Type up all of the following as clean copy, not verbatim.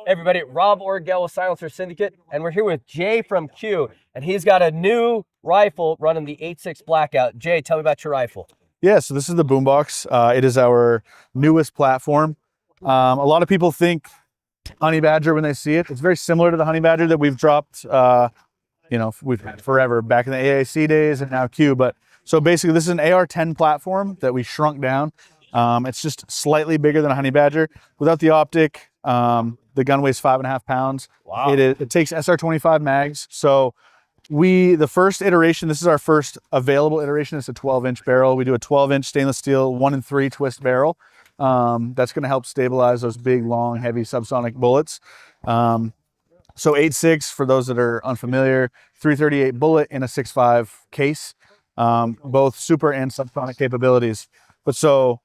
Everybody, Rob Orgel with Silencer Syndicate, and we're here with Jay from Q, and he's got a new rifle running the 8.6 Blackout. Jay, tell me about your rifle. Yeah, so this is the Boombox. It is our newest platform. A lot of people think Honey Badger when they see it. It's very similar to the Honey Badger that we've dropped, we've had forever, back in the AAC days and now Q. But so basically this is an AR-10 platform that we shrunk down. It's just slightly bigger than a Honey Badger. Without the optic, the gun weighs 5.5 pounds. Wow. It takes SR25 mags. So the first iteration, this is our first available iteration. It's a 12-inch barrel. We do a 12-inch stainless steel 1 3 twist barrel. That's going to help stabilize those big, long, heavy subsonic bullets. So 8.6, for those that are unfamiliar, 338 bullet in a 6.5 case, both super and subsonic capabilities. But so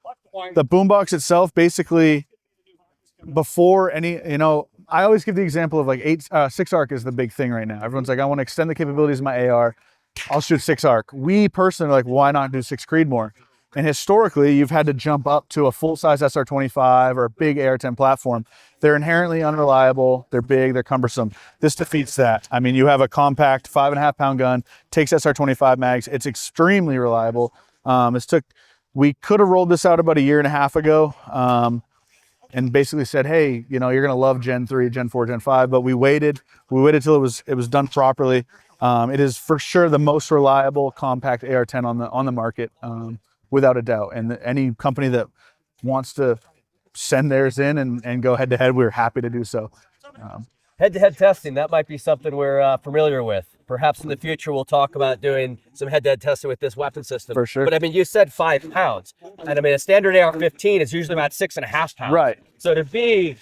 the Boombox itself, basically, before any, I always give the example of like 6 arc is the big thing right now. Everyone's like, I want to extend the capabilities of my AR. I'll shoot 6 arc. We personally are like, why not do 6 Creedmoor? And historically, you've had to jump up to a full-size SR25 or a big AR-10 platform. They're inherently unreliable. They're big. They're cumbersome. This defeats that. I mean, you have a compact 5.5 pound gun, takes SR25 mags. It's extremely reliable. We could have rolled this out about 1.5 years ago. And basically said, hey, you're going to love Gen 3, Gen 4, Gen 5, but we waited till it was done properly. It is for sure the most reliable compact AR-10 on the market, without a doubt. And any company that wants to send theirs in and go head to head, we're happy to do so. Head-to-head testing, that might be something we're familiar with. Perhaps in the future we'll talk about doing some head-to-head testing with this weapon system. For sure. But I mean, you said 5 pounds. And I mean, a standard AR-15 is usually about 6.5 pounds. Right. So to be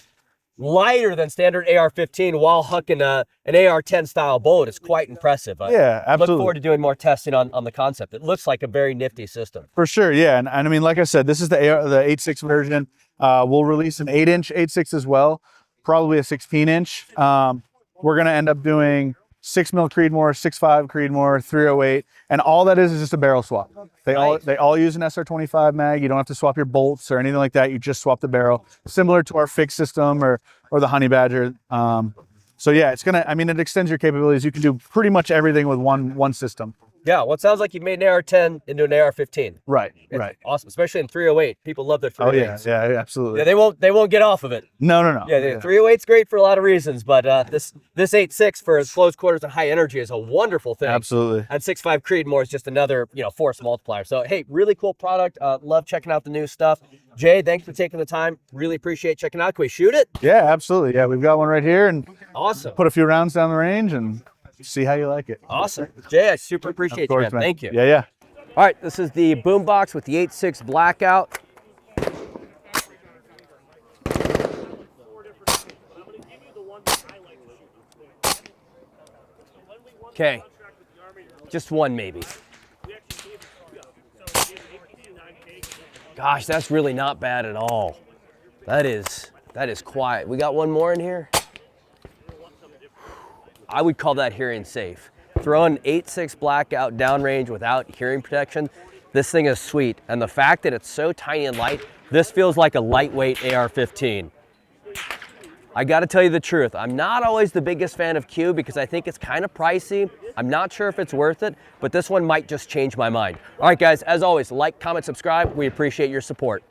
lighter than standard AR-15 while hucking an AR-10 style bullet is quite impressive. Yeah, absolutely. I look forward to doing more testing on the concept. It looks like a very nifty system. For sure, yeah. And I mean, like I said, this is the 8.6 version. We'll release an 8-inch 8.6 as well, probably a 16-inch. We're going to end up doing 6mm Creedmoor, 6.5 Creedmoor, 308, and all that is just a barrel swap. They all use an SR25 mag. You don't have to swap your bolts or anything like that. You just swap the barrel, similar to our fixed system or the Honey Badger. So yeah, it extends your capabilities. You can do pretty much everything with one system. Yeah, well, it sounds like you made an AR-10 into an AR-15. Right, It's right. Awesome, especially in 308. People love their 308s. Oh yeah, absolutely. Yeah, they won't get off of it. No. Yeah, the 308's great for a lot of reasons, but this 8.6 for close quarters and high energy is a wonderful thing. Absolutely. And 6.5 Creedmoor is just another force multiplier. So hey, really cool product. Love checking out the new stuff. Jay, thanks for taking the time. Really appreciate checking out. Can we shoot it? Yeah, absolutely. Yeah, we've got one right here, and awesome. Put a few rounds down the range and see how you like it. Awesome. Jay, I super appreciate you, man. Thank you. Yeah. All right, this is the Boombox with the 8.6 Blackout. Okay, just one maybe. Gosh, that's really not bad at all. That is quiet. We got one more in here. I would call that hearing safe. Throwing 8.6 Blackout downrange without hearing protection, this thing is sweet. And the fact that it's so tiny and light, this feels like a lightweight AR-15. I gotta tell you the truth, I'm not always the biggest fan of Q because I think it's kind of pricey. I'm not sure if it's worth it, but this one might just change my mind. All right guys, as always, like, comment, subscribe. We appreciate your support.